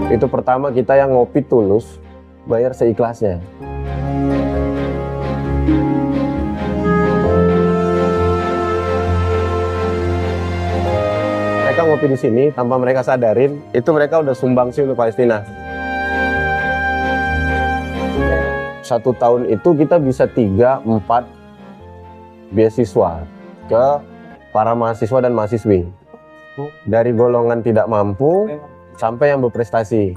Itu pertama kita yang ngopi tulus, bayar seikhlasnya. Mereka ngopi di sini tanpa mereka sadarin, itu mereka udah sumbangsi untuk Palestina. 1 tahun itu kita bisa 3-4 beasiswa ke para mahasiswa dan mahasiswi. Dari golongan tidak mampu sampai yang berprestasi.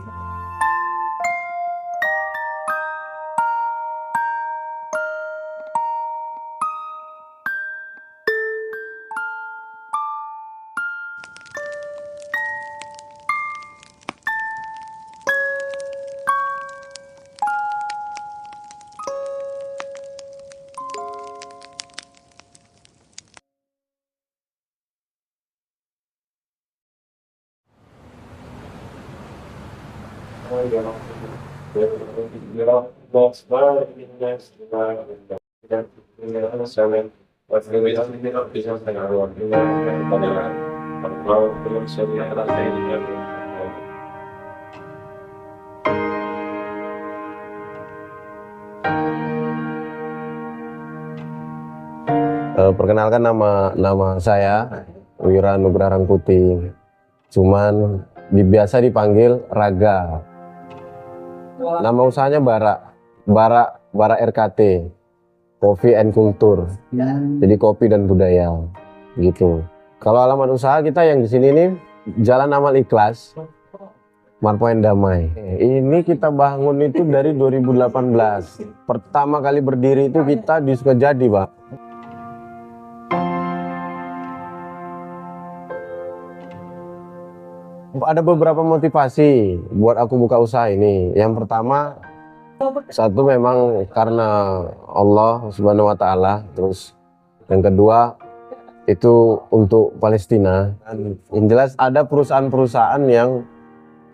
Perkenalkan nama saya Wira Nugraha Rangkuti. Cuman biasa dipanggil Raga. Nama usahanya Bara RKT, Kopi and Kultur. Jadi kopi dan budaya, gitu. Kalau alamat usaha kita yang di sini nih Jalan Amal Ikhlas, Marpoen Damai. Ini kita bangun itu dari 2018. Pertama kali berdiri itu kita di Sukajadi, Pak. Ada beberapa motivasi buat aku buka usaha ini. Yang pertama, satu memang karena Allah Subhanahu wa Ta'ala. Terus yang kedua itu untuk Palestina. Dan yang jelas ada perusahaan-perusahaan yang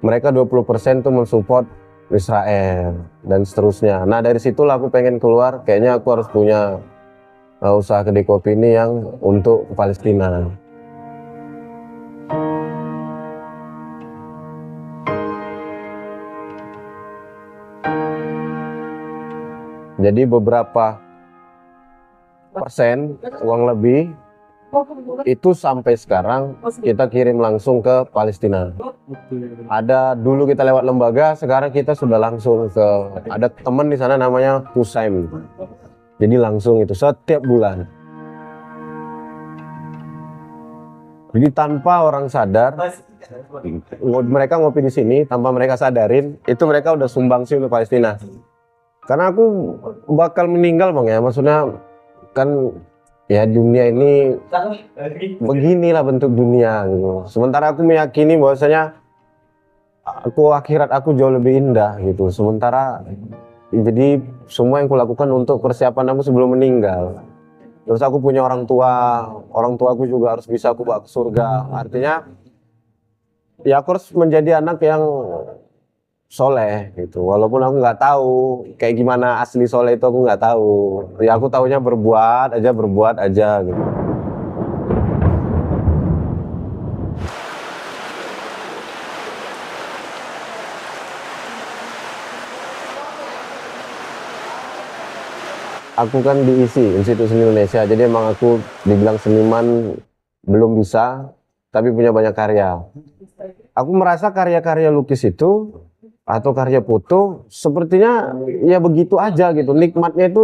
mereka 20% tuh mensupport Israel dan seterusnya. Nah dari situlah aku pengen keluar. Kayaknya aku harus punya usaha kedai kopi ini yang untuk Palestina. Jadi beberapa persen uang lebih itu sampai sekarang kita kirim langsung ke Palestina. Ada dulu kita lewat lembaga, sekarang kita sudah langsung ke, ada teman di sana namanya Husaim. Jadi langsung itu setiap bulan. Jadi tanpa orang sadar, mereka ngopi di sini tanpa mereka sadarin, itu mereka udah sumbangsi untuk Palestina. Karena aku bakal meninggal Bang ya, maksudnya kan ya dunia ini beginilah bentuk dunia gitu. Sementara aku meyakini bahwasanya akhirat aku jauh lebih indah gitu. Sementara jadi semua yang kulakukan untuk persiapan aku sebelum meninggal. Terus aku punya orang tuaku juga harus bisa aku bawa ke surga. Artinya ya aku harus menjadi anak yang soleh gitu, walaupun aku nggak tahu kayak gimana asli soleh itu, aku nggak tahu ya, aku taunya berbuat aja gitu. Aku kan diisi Institut Seni Indonesia, jadi emang aku dibilang seniman belum bisa, tapi punya banyak karya. Aku merasa karya-karya lukis itu atau karya foto sepertinya ya begitu aja gitu, nikmatnya itu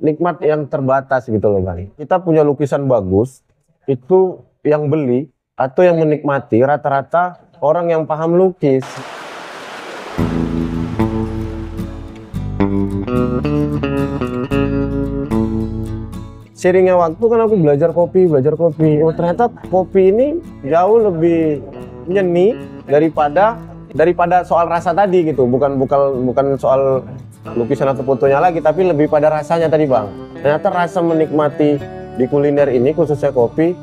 nikmat yang terbatas gitu loh Bang. Kita punya lukisan bagus itu yang beli atau yang menikmati rata-rata orang yang paham lukis. Seiringnya waktu kan aku belajar kopi. Oh ternyata kopi ini jauh lebih nyeni daripada soal rasa tadi gitu, bukan soal lukisan atau fotonya lagi, tapi lebih pada rasanya tadi Bang. Ternyata rasa menikmati di kuliner ini khususnya kopi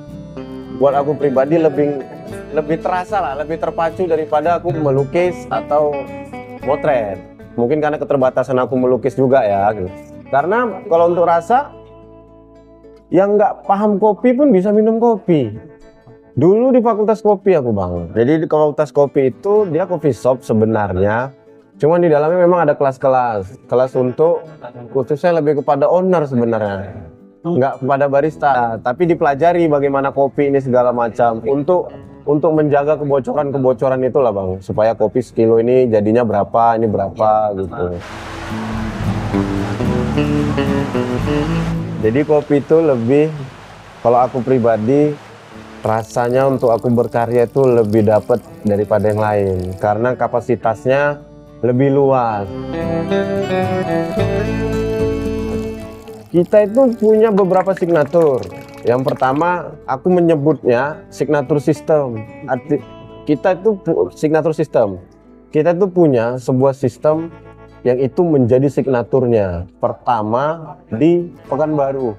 buat aku pribadi lebih terasa lah, lebih terpacu daripada aku melukis atau motret. Mungkin karena keterbatasan aku melukis juga ya gitu. Karena kalau untuk rasa yang nggak paham kopi pun bisa minum kopi. Dulu di Fakultas Kopi aku Bang. Jadi di Fakultas Kopi itu dia coffee shop sebenarnya. Cuman di dalamnya memang ada kelas-kelas. Kelas untuk khususnya lebih kepada owner sebenarnya. Nggak kepada barista. Tapi dipelajari bagaimana kopi ini segala macam. Untuk menjaga kebocoran-kebocoran itulah Bang. Supaya kopi sekilo ini jadinya berapa, ini berapa gitu. Jadi kopi itu lebih, kalau aku pribadi, rasanya untuk aku berkarya itu lebih dapat daripada yang lain karena kapasitasnya lebih luas. Kita itu punya beberapa signatur. Yang pertama aku menyebutnya signatur sistem. Kita itu signatur sistem. Kita itu punya sebuah sistem yang itu menjadi signaturnya. Pertama di Pekanbaru,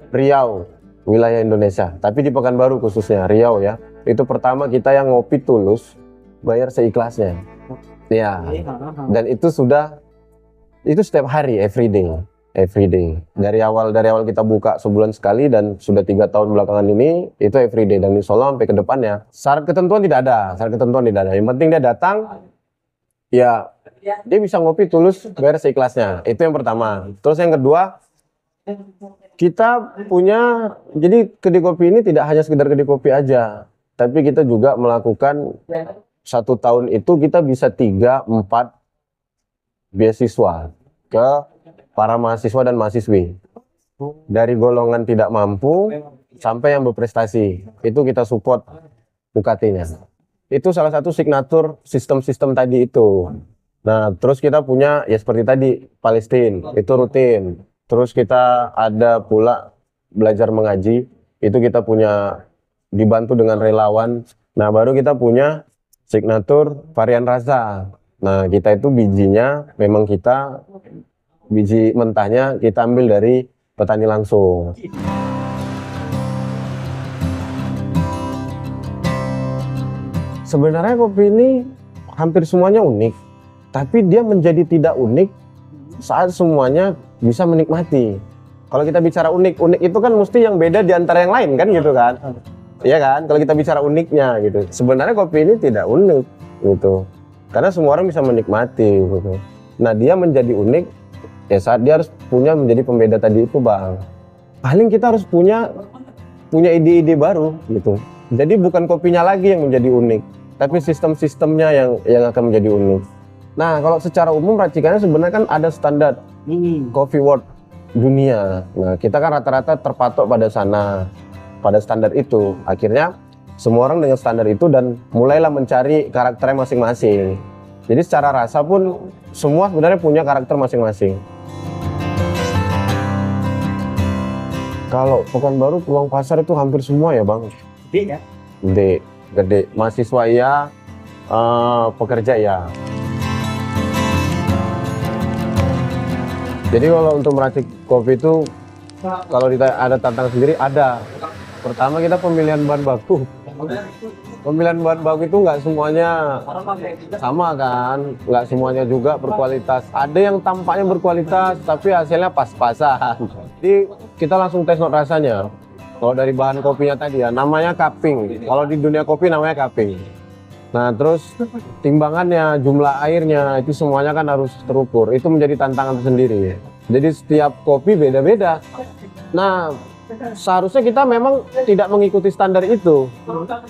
Riau, wilayah Indonesia, tapi di Pekanbaru khususnya Riau ya. Itu pertama kita yang ngopi tulus, bayar seikhlasnya. Ya. Dan itu setiap hari, every day. Dari awal kita buka sebulan sekali dan sudah 3 tahun belakangan ini itu every day, dan insya Allah sampai ke depannya. Syarat ketentuan tidak ada. Yang penting dia datang, ya dia bisa ngopi tulus, bayar seikhlasnya. Itu yang pertama. Terus yang kedua, kita punya, jadi kedai kopi ini tidak hanya sekedar kedai kopi aja, tapi kita juga melakukan 1 tahun itu kita bisa 3-4 beasiswa ke para mahasiswa dan mahasiswi. Dari golongan tidak mampu sampai yang berprestasi. Itu kita support UKT-nya. Itu salah satu signatur sistem-sistem tadi itu. Nah, terus kita punya ya seperti tadi, Palestina, itu rutin. Terus kita ada pula belajar mengaji, itu kita punya dibantu dengan relawan. Nah, baru kita punya signatur varian rasa. Nah, kita itu bijinya memang biji mentahnya kita ambil dari petani langsung. Sebenarnya kopi ini hampir semuanya unik. Tapi dia menjadi tidak unik saat semuanya bisa menikmati. Kalau kita bicara unik itu kan mesti yang beda di antara yang lain kan gitu kan. Iya kan? Kalau kita bicara uniknya gitu. Sebenarnya kopi ini tidak unik gitu. Karena semua orang bisa menikmati gitu. Nah, dia menjadi unik ya saat dia harus punya menjadi pembeda tadi itu Bang. Paling kita harus punya ide-ide baru gitu. Jadi bukan kopinya lagi yang menjadi unik, tapi sistem-sistemnya yang akan menjadi unik. Nah, kalau secara umum racikannya sebenarnya kan ada standar Coffee World dunia. Nah, kita kan rata-rata terpatok pada sana, pada standar itu. Akhirnya semua orang dengan standar itu dan mulailah mencari karakternya masing-masing. Jadi secara rasa pun semua sebenarnya punya karakter masing-masing. Kalau Pekanbaru peluang pasar itu hampir semua ya Bang. Gede ya? Gede. Mahasiswa ya, pekerja ya. Jadi kalau untuk meracik kopi itu, kalau ada tantangan sendiri ada. Pertama kita pemilihan bahan baku. Pemilihan bahan baku itu nggak semuanya sama kan, nggak semuanya juga berkualitas. Ada yang tampaknya berkualitas, tapi hasilnya pas-pasan. Jadi kita langsung tes note rasanya. Kalau dari bahan kopinya tadi ya, namanya cupping. Kalau di dunia kopi namanya cupping. Nah, terus timbangannya, jumlah airnya, itu semuanya kan harus terukur. Itu menjadi tantangan tersendiri. Jadi setiap kopi beda-beda. Nah, seharusnya kita memang tidak mengikuti standar itu.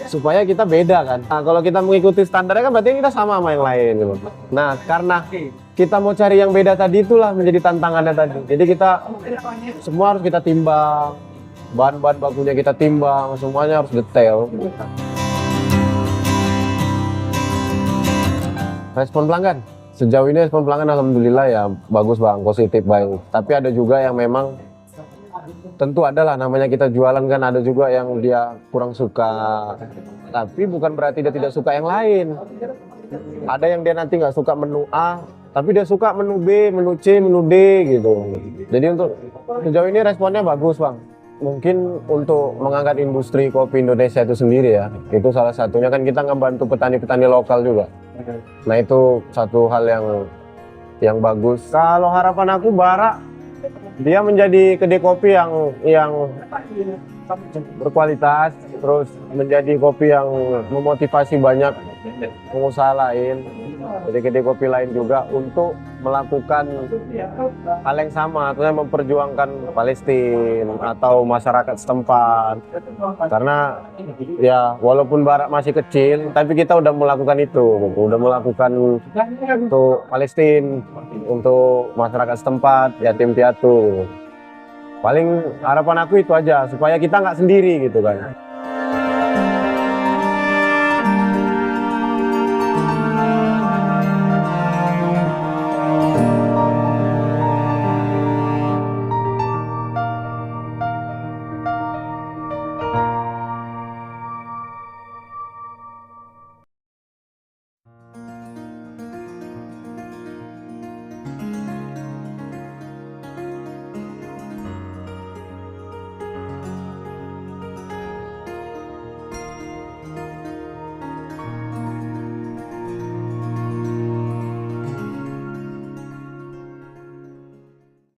Supaya kita beda kan. Nah, kalau kita mengikuti standarnya kan berarti kita sama yang lain. Gitu. Nah, karena kita mau cari yang beda tadi itulah menjadi tantangannya tadi. Jadi kita semua harus kita timbang. Bahan-bahan bakunya kita timbang, semuanya harus detail. Respon pelanggan, sejauh ini respon pelanggan alhamdulillah ya bagus Bang, positif baik. Tapi ada juga yang memang tentu adalah namanya kita jualan kan, ada juga yang dia kurang suka. Tapi bukan berarti dia tidak suka yang lain. Ada yang dia nanti nggak suka menu A, tapi dia suka menu B, menu C, menu D gitu. Jadi untuk sejauh ini responnya bagus Bang. Mungkin untuk mengangkat industri kopi Indonesia itu sendiri ya, itu salah satunya kan kita ngebantu petani-petani lokal juga. Nah itu satu hal yang bagus. Kalau harapan aku Bara dia menjadi kedai kopi yang berkualitas, terus menjadi kopi yang memotivasi banyak pengusaha lain, jadi kedai kopi lain juga untuk melakukan hal yang sama, artinya memperjuangkan Palestina atau masyarakat setempat. Karena ya walaupun Barak masih kecil, tapi kita udah melakukan itu, udah melakukan untuk Palestina, untuk masyarakat setempat, yatim piatu. Paling harapan aku itu aja, supaya kita nggak sendiri gitu kan.